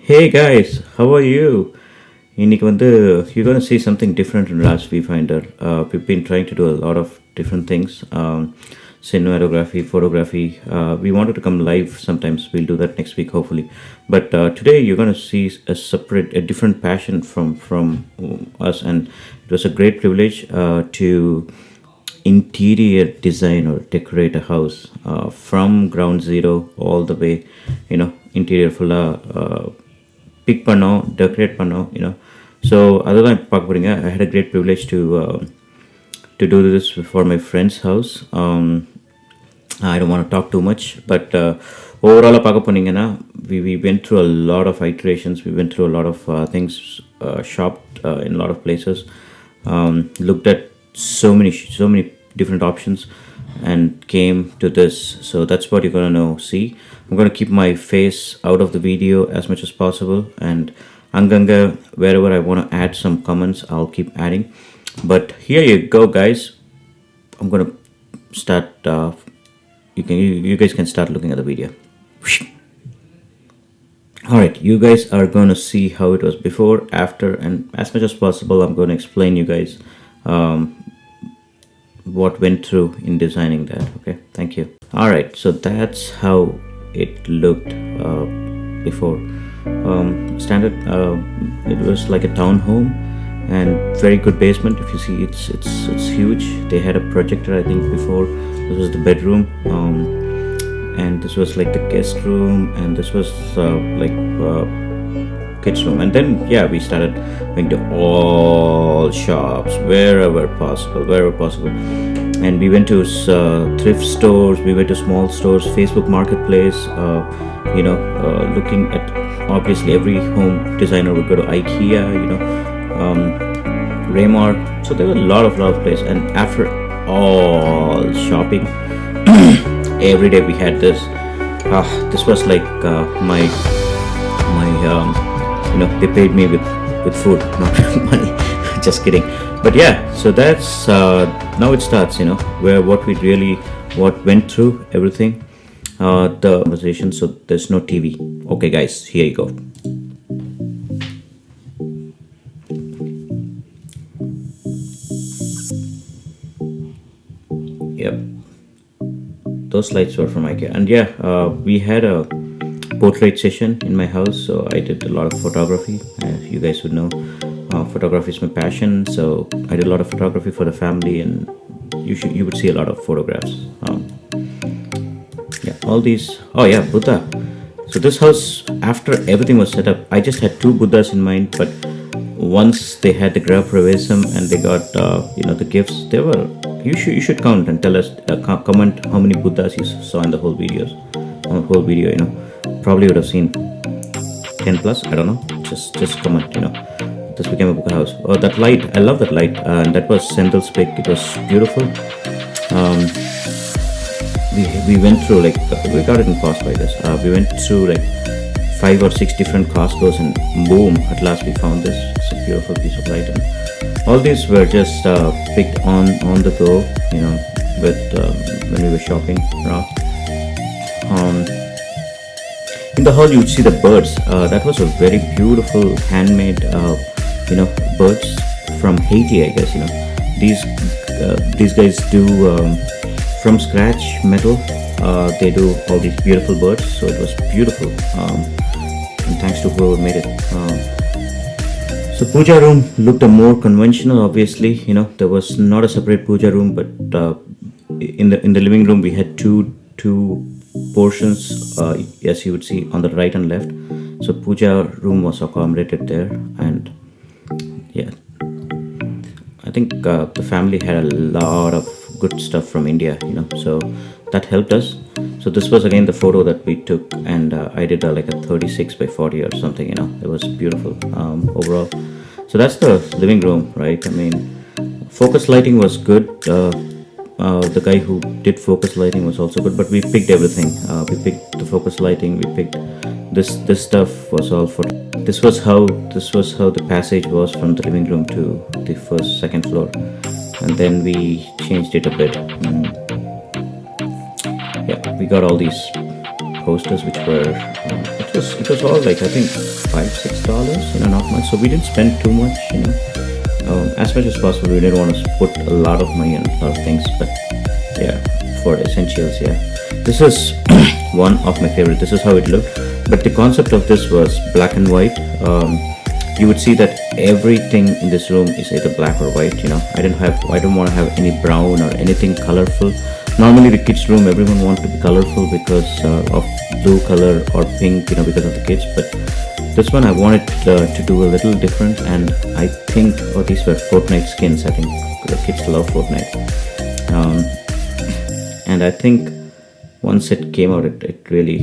Hey guys, how are you? இன்னைக்கு வந்து you're going to see something different in Rajsviewfinder. We've been trying to do a lot of different things, cinematography, photography. We wanted to come live sometimes. We'll do that next week, hopefully. But today you're going to see a different passion from us, and it was a great privilege to interior design or decorate a house from ground zero all the way, interior full pick பண்ணோம், decorate பண்ணோம். So அதுதான் இப்போ பார்க்க போகிறீங்க. I had a great privilege to do this for my friends house. I don't want to talk too much, but ஓவராலாக பார்க்க போனீங்கன்னா we went through a lot of iterations, we went through a lot of things, shopped in a lot of places, looked at so many different options and came to this. So that's what you're going to see. I'm going to keep my face out of the video as much as possible, and anganga wherever I want to add some comments I'll keep adding. But here you go guys, I'm going to start. You guys can start looking at the video. Alright, you guys are going to see how it was before, after, and as much as possible I'm going to explain you guys what went through in designing that. Okay, thank you. Alright, so that's how it looked before. Standard, it was like a town home and very good basement. If you see, it's huge. They had a projector, I think, before. This was the bedroom, and this was like the guest room, and this was like kids room. And then we started going to all shops wherever possible, and we went to thrift stores, we went to small stores, Facebook marketplace, looking at, obviously every home designer would go to IKEA, Raymart. So there were a lot of places, and after all shopping every day we had this. This was like my they paid me with food, not money. Just kidding. But so that's now it starts, what went through everything, the conversation. So there's no TV. Okay guys, here you go. Yep, those lights were from IKEA. And we had a portrait session in my house, so I did a lot of photography. You guys would know photography is my passion, so I did a lot of photography for the family, and you would see a lot of photographs. All these. Buddha. So this house, after everything was set up, I just had 2 Buddhas in mind, but once they had the Graha Pravesam and they got the gifts, they were, you should count and tell us, comment how many Buddhas you saw in the whole video. Probably would have seen 10 plus, I don't know, just comment. This became a Buddha house. Oh, that light, I love that light. That was Senthil's pick. It was beautiful. We went through, like, we got it in cost by this. We went through like 5 or 6 different Costco's, and boom, at last we found this. It's a beautiful piece of light, and all these were just picked on the go, with when we were shopping around. In the hall you would see the birds. That was a very beautiful handmade birds from Haiti, I guess. These guys do from scratch metal. They do all these beautiful birds, so it was beautiful, and thanks to whoever made it. So puja room looked more conventional, obviously. There was not a separate puja room, but in the living room we had two portions, as you would see on the right and left. So puja room was accommodated there, and I think the family had a lot of good stuff from India, so that helped us. So this was again the photo that we took, and I did like a 36 by 40 or something. It was beautiful overall. So that's the living room, right? I mean, focus lighting was good. The guy who did focus lighting was also good, but we picked everything. We picked the focus lighting, we picked this stuff was all for. This was how the passage was from the living room to the second floor, and then we changed it a bit. We got all these posters which were it was all like I think $5-6, not much. So we didn't spend too much, as much as possible. We didn't want to put a lot of money on a lot of things, but yeah, for essentials, yeah. This is one of my favorite. This is how it looked, but the concept of this was black and white. You would see that everything in this room is either black or white. I don't want to have any brown or anything colorful. Normally the kids room, everyone wants to be colorful because of blue color or pink, because of the kids, but this one I wanted to do a little different. And I think these were Fortnite skins. I think the kids love Fortnite, and I think once it came out, it really,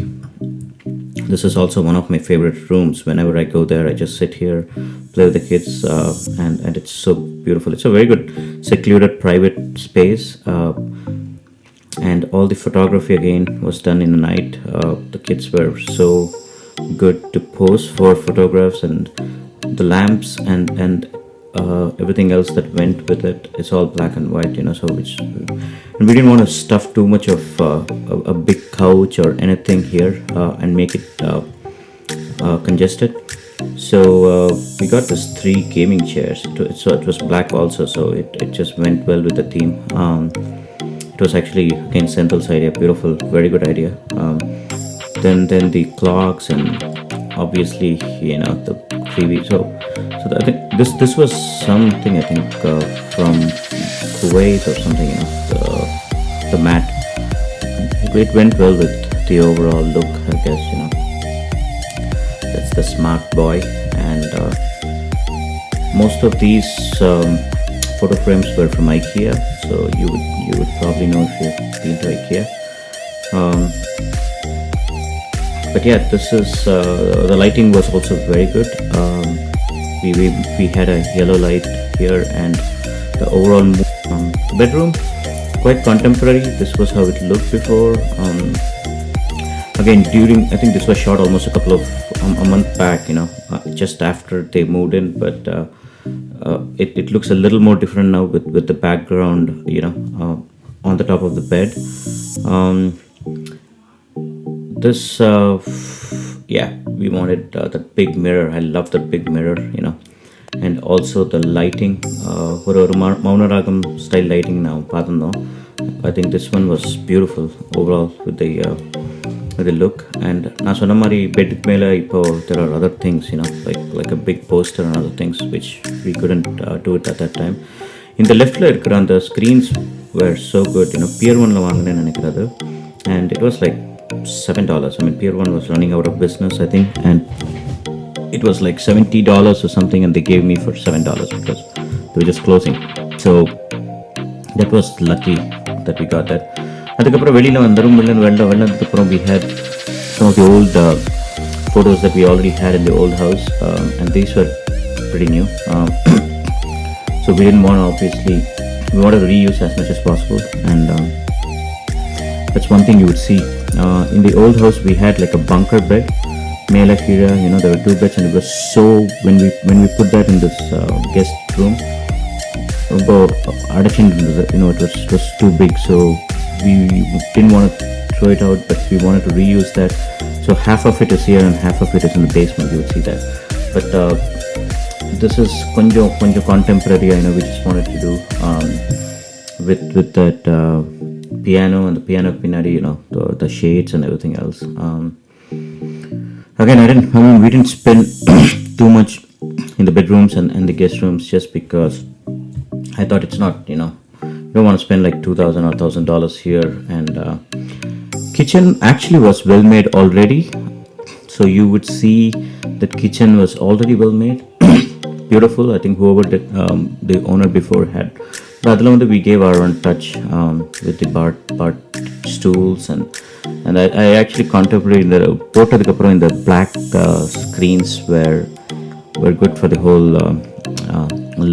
this is also one of my favorite rooms. Whenever I go there, I just sit here, play with the kids, and it's so beautiful. It's a very good secluded private space, and all the photography again was done in the night. The kids were so good to pose for photographs, and the lamps and everything else that went with it, it's all black and white, so and we didn't want to stuff too much of a big couch or anything here, and make it congested. So we got this 3 gaming chairs. It was black also, so it just went well with the theme. It was actually, again, Senthil's idea. Beautiful, very good idea. Then the clocks, and obviously the TV. So I think this was something, I think, from Kuwait or something. The mat. It went well with the overall look, I guess. That's the smart boy, and most of these photo frames were from IKEA. So you would probably know if you've been to IKEA. But yeah, this is the lighting was also very good. We had a yellow light here, and the overall bedroom, quite contemporary. This was how it looked before. Again, I think this was shot almost a month back, just after they moved in, but it looks a little more different now with the background, on the top of the bed. This, we wanted that big mirror. I love that big mirror, and also the lighting, Maunaragam style lighting now. I think this one was beautiful overall with the look. And na sonna mari bed mela ipo there are other things, like a big poster and other things which we couldn't do it at that time. In the left la irukra the screens were so good, Pier 1 la vaangane nenikiradu, and it was like $7. I mean, Pier 1 was running out of business, I think, and it was like $70 or something, and they gave me for $7 because they were just closing. So that was lucky that we got that. அதுக்கப்புறம் வெளியில் வந்துடும். வெள்ளதுக்கப்புறம் we had some of the old photos that we already had in the old house, and these were pretty new. So we didn't want to, obviously, we wanted to reuse as much as possible, and that's one thing you would see. In the old house, we had like a bunker bed, Mela Kira, there were 2 beds, and it was so, when we put that in this guest room, it was too big, so we didn't want to throw it out, but we wanted to reuse that. So half of it is here and half of it is in the basement, you would see that. But this is konjo contemporary, I know, we just wanted to do with that piano, and the piano pinadi, the shades and everything else. Again, we didn't spend too much in the bedrooms and the guest rooms, just because I thought it's not, you don't want to spend like $2,000 or $1,000 here. And kitchen actually was well made already, so you would see that kitchen was already well made. Beautiful. I think whoever did, the owner before had, but we gave our own touch with the bar stools, and I actually contemplated in the black screens were good for the whole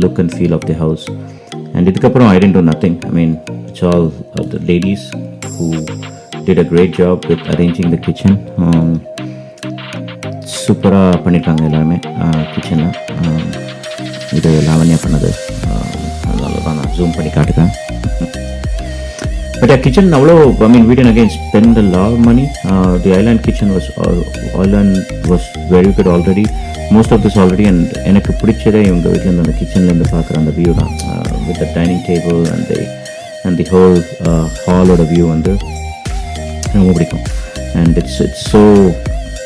look and feel of the house. And idukapram I didn't do nothing. I mean, it's all the ladies who did a great job with arranging the kitchen. சூப்பரா பண்ணிட்டாங்க எல்லாருமே கிச்சனை. இது லாவண்யா பண்ணது, அதனால தான் நான் zoom பண்ணி காட்டுறேன். But the kitchen, I mean, we didn't again spend a lot of money. The island kitchen was very good already. Most of this already, and எனக்கு பிடிச்சதே இவங்க வீட்டில் இருந்து அந்த கிச்சன்ல இருந்து பார்க்குற அந்த வியூ தான், with the dining table and the whole hallோட view வந்து ரொம்ப பிடிக்கும். And it's so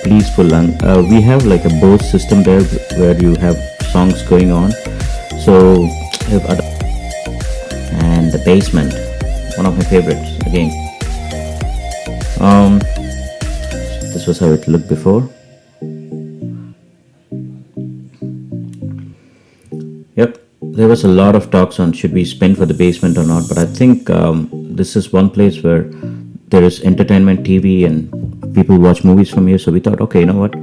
peaceful, and we have like a Bose system there where you have songs going on. So and the basement, one of my favorites again. This was how it looked before. Yep, there was a lot of talks on should we spend for the basement or not, but I think this is one place where there is entertainment, TV, and people watch movies from here. So we thought, okay, you know what,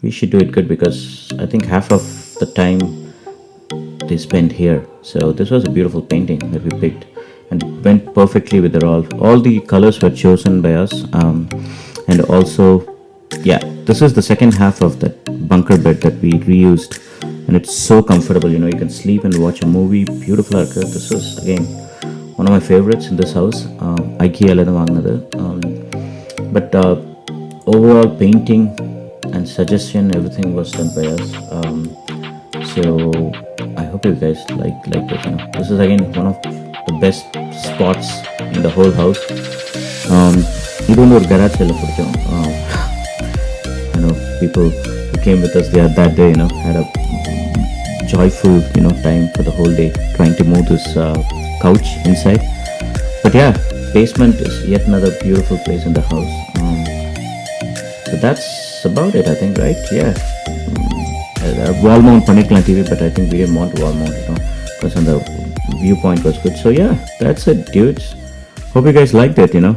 we should do it good, because I think half of the time they spend here. So this was a beautiful painting that we picked, and it went perfectly with the all the colors were chosen by us. And also, yeah, this is the second half of that bunker bed that we reused, and it's so comfortable. You know, you can sleep and watch a movie. Beautiful arca. This is again one of my favorites in this house. IKEA la vaangnadu. But overall painting and suggestion, everything was done by us. So I hope you guys like it. You know, this is again one of the best spots in the whole house. இது வந்து ஒரு garage la பிடிச்சோம். You know, people who came with us there that day, you know, had a joyful, you know, time for the whole day trying to move this couch inside. But yeah, basement is yet another beautiful place in the house. So that's about it, I think, right? Yeah. Wall mount பண்ணிக்கலாம் TV, but I think we didn't want wall mount, you know, because the viewpoint was good. So yeah, that's it, dudes. Hope you guys liked it, you know.